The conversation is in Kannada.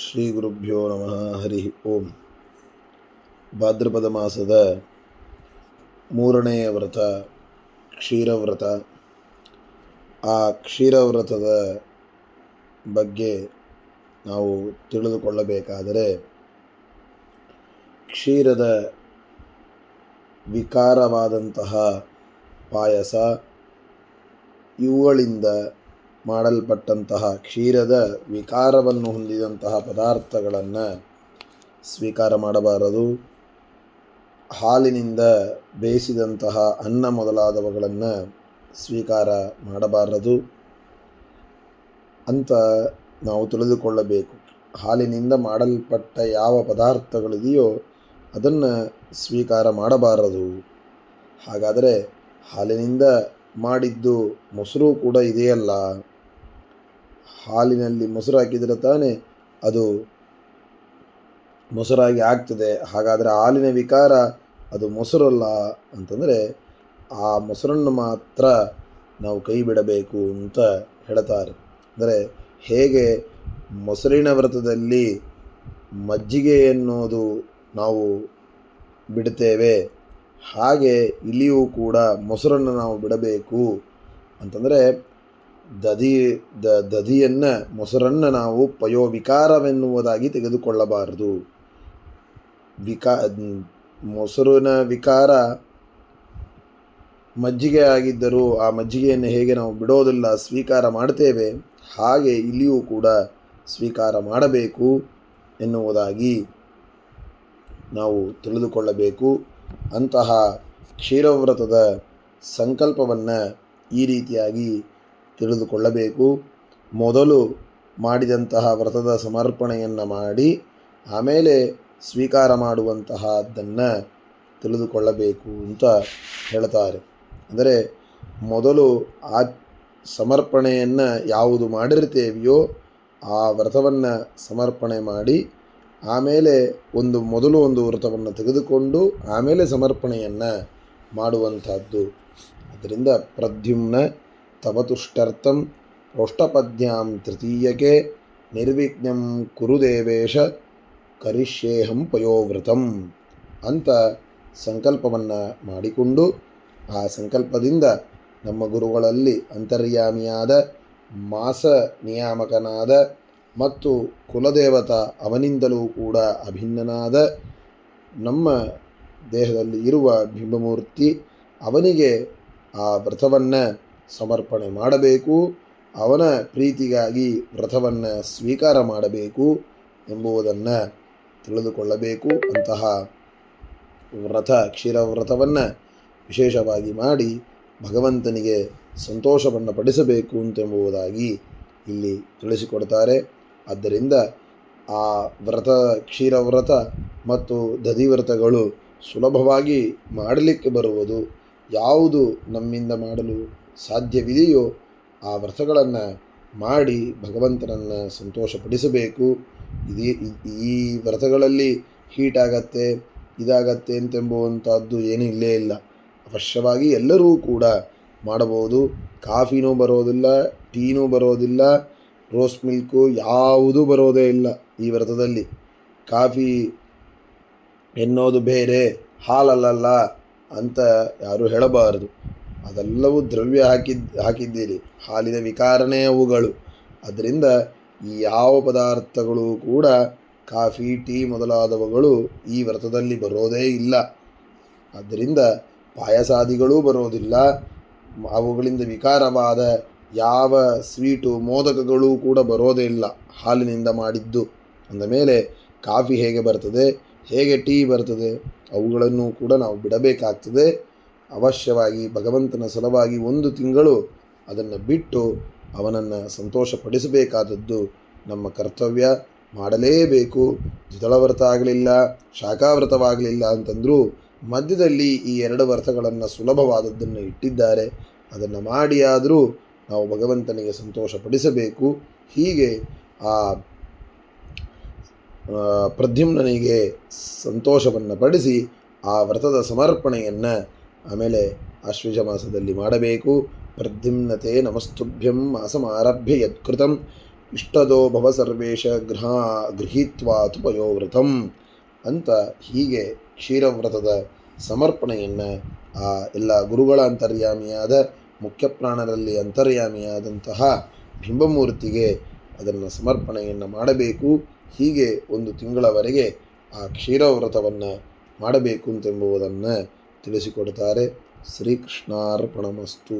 ಶ್ರೀ ಗುರುಭ್ಯೋ ನಮಃ. ಹರಿ ಓಂ. ಭಾದ್ರಪದ ಮಾಸದ ಮೂರನೆಯ ವ್ರತ ಕ್ಷೀರವ್ರತ. ಆ ಕ್ಷೀರವ್ರತದ ಬಗ್ಗೆ ನಾವು ತಿಳಿದುಕೊಳ್ಳಬೇಕಾದರೆ, ಕ್ಷೀರದ ವಿಕಾರವಾದಂತಹ ಪಾಯಸ, ಇವುಗಳಿಂದ ಮಾಡಲ್ಪಟ್ಟಂತಹ ಕ್ಷೀರದ ವಿಕಾರವನ್ನು ಹೊಂದಿದಂತಹ ಪದಾರ್ಥಗಳನ್ನು ಸ್ವೀಕಾರ ಮಾಡಬಾರದು. ಹಾಲಿನಿಂದ ಬೇಯಿಸಿದಂತಹ ಅನ್ನ ಮೊದಲಾದವುಗಳನ್ನು ಸ್ವೀಕಾರ ಮಾಡಬಾರದು ಅಂತ ನಾವು ತಿಳಿದುಕೊಳ್ಳಬೇಕು. ಹಾಲಿನಿಂದ ಮಾಡಲ್ಪಟ್ಟ ಯಾವ ಪದಾರ್ಥಗಳಿದೆಯೋ ಅದನ್ನು ಸ್ವೀಕಾರ ಮಾಡಬಾರದು. ಹಾಗಾದರೆ ಹಾಲಿನಿಂದ ಮಾಡಿದ್ದು ಮೊಸರು ಕೂಡ ಇದೆಯಲ್ಲ, ಹಾಲಿನಲ್ಲಿ ಮೊಸರು ಹಾಕಿದರೆ ತಾನೇ ಅದು ಮೊಸರಾಗಿ ಆಗ್ತದೆ. ಹಾಗಾದರೆ ಹಾಲಿನ ವಿಕಾರ ಅದು ಮೊಸರಲ್ಲ ಅಂತಂದರೆ ಆ ಮೊಸರನ್ನು ಮಾತ್ರ ನಾವು ಕೈ ಬಿಡಬೇಕು ಅಂತ ಹೇಳ್ತಾರೆ. ಅಂದರೆ ಹೇಗೆ ಮೊಸರಿನ ವ್ರತದಲ್ಲಿ ಮಜ್ಜಿಗೆ ಎನ್ನುವುದು ನಾವು ಬಿಡ್ತೇವೆ, ಹಾಗೆ ಇಲ್ಲಿಯೂ ಕೂಡ ಮೊಸರನ್ನು ನಾವು ಬಿಡಬೇಕು. ಅಂತಂದರೆ ದಧಿಯನ್ನು ಮೊಸರನ್ನು ನಾವು ಪಯೋವಿಕಾರವೆನ್ನುವುದಾಗಿ ತೆಗೆದುಕೊಳ್ಳಬಾರದು. ಮೊಸರಿನ ವಿಕಾರ ಮಜ್ಜಿಗೆ ಆಗಿದ್ದರೂ ಆ ಮಜ್ಜಿಗೆಯನ್ನು ಹೇಗೆ ನಾವು ಬಿಡೋದಿಲ್ಲ, ಸ್ವೀಕಾರ ಮಾಡ್ತೇವೆ, ಹಾಗೆ ಇಲ್ಲಿಯೂ ಕೂಡ ಸ್ವೀಕಾರ ಮಾಡಬೇಕು ಎನ್ನುವುದಾಗಿ ನಾವು ತಿಳಿದುಕೊಳ್ಳಬೇಕು. ಅಂತಹ ಕ್ಷೀರವ್ರತದ ಸಂಕಲ್ಪವನ್ನು ಈ ರೀತಿಯಾಗಿ ತಿಳಿದುಕೊಳ್ಳಬೇಕು. ಮೊದಲು ಮಾಡಿದಂತಹ ವ್ರತದ ಸಮರ್ಪಣೆಯನ್ನು ಮಾಡಿ ಆಮೇಲೆ ಸ್ವೀಕಾರ ಮಾಡುವಂತಹದ್ದನ್ನು ತಿಳಿದುಕೊಳ್ಳಬೇಕು ಅಂತ ಹೇಳ್ತಾರೆ. ಅಂದರೆ ಮೊದಲು ಆ ಸಮರ್ಪಣೆಯನ್ನು ಯಾವುದು ಮಾಡಿರ್ತೇವೆಯೋ ಆ ವ್ರತವನ್ನು ಸಮರ್ಪಣೆ ಮಾಡಿ ಆಮೇಲೆ ಮೊದಲು ಒಂದು ವ್ರತವನ್ನು ತೆಗೆದುಕೊಂಡು ಆಮೇಲೆ ಸಮರ್ಪಣೆಯನ್ನು ಮಾಡುವಂಥದ್ದು. ಅದರಿಂದ ಪ್ರದ್ಯುಮ್ನ ತವತುಷ್ಟರ್ಥಂ ಪೃಷ್ಠಪದ್ಯಾಂ ತೃತೀಯಕೆ ನಿರ್ವಿಘ್ನಂ ಕುರು ದೇವೇಶ ಕರಿಷ್ಯೇಹಂ ಪಯೋವ್ರತಂ ಅಂತ ಸಂಕಲ್ಪವನ್ನು ಮಾಡಿಕೊಂಡು, ಆ ಸಂಕಲ್ಪದಿಂದ ನಮ್ಮ ಗುರುಗಳಲ್ಲಿ ಅಂತರ್ಯಾಮಿಯಾದ, ಮಾಸ ನಿಯಾಮಕನಾದ ಮತ್ತು ಕುಲದೇವತಾ ಅವನಿಂದಲೂ ಕೂಡ ಅಭಿನ್ನನಾದ ನಮ್ಮ ದೇಹದಲ್ಲಿ ಇರುವ ಬಿಂಬಮೂರ್ತಿ ಅವನಿಗೆ ಆ ವ್ರತವನ್ನು ಸಮರ್ಪಣೆ ಮಾಡಬೇಕು. ಅವನ ಪ್ರೀತಿಗಾಗಿ ವ್ರತವನ್ನು ಸ್ವೀಕಾರ ಮಾಡಬೇಕು ಎಂಬುದನ್ನು ತಿಳಿದುಕೊಳ್ಳಬೇಕು. ಅಂತಹ ವ್ರತ ಕ್ಷೀರವ್ರತವನ್ನು ವಿಶೇಷವಾಗಿ ಮಾಡಿ ಭಗವಂತನಿಗೆ ಸಂತೋಷವನ್ನು ಪಡಿಸಬೇಕು ಎಂಬುದಾಗಿ ಇಲ್ಲಿ ತಿಳಿಸಿಕೊಡ್ತಾರೆ. ಆದ್ದರಿಂದ ಆ ಕ್ಷೀರವ್ರತ ಮತ್ತು ದಧಿವ್ರತಗಳು ಸುಲಭವಾಗಿ ಮಾಡಲಿಕ್ಕೆ ಬರುವುದು. ಯಾವುದು ನಮ್ಮಿಂದ ಮಾಡಲು ಸಾಧ್ಯವಿದೆಯೋ ಆ ವ್ರತಗಳನ್ನು ಮಾಡಿ ಭಗವಂತನನ್ನು ಸಂತೋಷಪಡಿಸಬೇಕು. ಈ ವ್ರತಗಳಲ್ಲಿ ಹೀಟಾಗತ್ತೆ, ಇದಾಗತ್ತೆ ಅಂತೆಂಬುವಂಥದ್ದು ಏನೂ ಇಲ್ಲೇ ಇಲ್ಲ. ಅವಶ್ಯವಾಗಿ ಎಲ್ಲರೂ ಕೂಡ ಮಾಡಬಹುದು. ಕಾಫಿನೂ ಬರೋದಿಲ್ಲ, ಟೀನೂ ಬರೋದಿಲ್ಲ, ರೋಸ್ ಮಿಲ್ಕು ಯಾವುದೂ ಬರೋದೇ ಇಲ್ಲ ಈ ವ್ರತದಲ್ಲಿ. ಕಾಫಿ ಎನ್ನೋದು ಬೇರೆ, ಹಾಲಲ್ಲ ಅಂತ ಯಾರೂ ಹೇಳಬಾರದು. ಅದೆಲ್ಲವೂ ದ್ರವ್ಯ ಹಾಕಿದ್ದೀರಿ, ಹಾಲಿನ ವಿಕಾರನೇ ಅವುಗಳು. ಅದರಿಂದ ಈ ಯಾವ ಪದಾರ್ಥಗಳು ಕೂಡ ಕಾಫಿ, ಟೀ ಮೊದಲಾದವುಗಳು ಈ ವ್ರತದಲ್ಲಿ ಬರೋದೇ ಇಲ್ಲ. ಆದ್ದರಿಂದ ಪಾಯಸಾದಿಗಳೂ ಬರೋದಿಲ್ಲ. ಅವುಗಳಿಂದ ವಿಕಾರವಾದ ಯಾವ ಸ್ವೀಟು, ಮೋದಕಗಳೂ ಕೂಡ ಬರೋದೇ ಇಲ್ಲ ಹಾಲಿನಿಂದ ಮಾಡಿದ್ದು. ಅಂದಮೇಲೆ ಕಾಫಿ ಹೇಗೆ ಬರ್ತದೆ, ಹೇಗೆ ಟೀ ಬರ್ತದೆ, ಅವುಗಳನ್ನು ಕೂಡ ನಾವು ಬಿಡಬೇಕಾಗ್ತದೆ. ಅವಶ್ಯವಾಗಿ ಭಗವಂತನ ಸಲುವಾಗಿ 1 ತಿಂಗಳು ಅದನ್ನು ಬಿಟ್ಟು ಅವನನ್ನು ಸಂತೋಷಪಡಿಸಬೇಕಾದದ್ದು ನಮ್ಮ ಕರ್ತವ್ಯ. ಮಾಡಲೇಬೇಕು. ದ್ವಿದಳ ವ್ರತ ಆಗಲಿಲ್ಲ, ಶಾಖಾವ್ರತವಾಗಲಿಲ್ಲ ಅಂತಂದರೂ ಮಧ್ಯದಲ್ಲಿ ಈ 2 ವ್ರತಗಳನ್ನು ಸುಲಭವಾದದ್ದನ್ನು ಇಟ್ಟಿದ್ದಾರೆ. ಅದನ್ನು ಮಾಡಿಯಾದರೂ ನಾವು ಭಗವಂತನಿಗೆ ಸಂತೋಷಪಡಿಸಬೇಕು. ಹೀಗೆ ಆ ಪ್ರದ್ಯುಮ್ನನಿಗೆ ಸಂತೋಷವನ್ನು ಪಡಿಸಿ ಆ ವ್ರತದ ಸಮರ್ಪಣೆಯನ್ನು ಆಮೇಲೆ ಆಶ್ವೀಜ ಮಾಸದಲ್ಲಿ ಮಾಡಬೇಕು. ಪ್ರದ್ಯುಮ್ನತೆ ನಮಸ್ತುಭ್ಯಂ ಮಾಸಮಾರಭ್ಯ ಯತ್ಕೃತಂ ಇಷ್ಟದೋ ಭವ ಸರ್ವೇಶ ಗೃಹೀತ್ವಾತು ಪಯೋವ್ರತಂ ಅಂತ ಹೀಗೆ ಕ್ಷೀರವ್ರತದ ಸಮರ್ಪಣೆಯನ್ನು ಆ ಎಲ್ಲ ಗುರುಗಳ ಅಂತರ್ಯಾಮಿಯಾದ ಮುಖ್ಯ ಪ್ರಾಣರಲ್ಲಿ ಅಂತರ್ಯಾಮಿಯಾದಂತಹ ಬಿಂಬಮೂರ್ತಿಗೆ ಅದನ್ನು ಸಮರ್ಪಣೆಯನ್ನು ಮಾಡಬೇಕು. ಹೀಗೆ 1 ತಿಂಗಳವರೆಗೆ ಆ ಕ್ಷೀರವ್ರತವನ್ನು ಮಾಡಬೇಕು ಅಂತೆಂಬುದನ್ನು ತಿಳಿಸಿಕೊಡ್ತಾರೆ. ಶ್ರೀಕೃಷ್ಣಾರ್ಪಣಮಸ್ತು.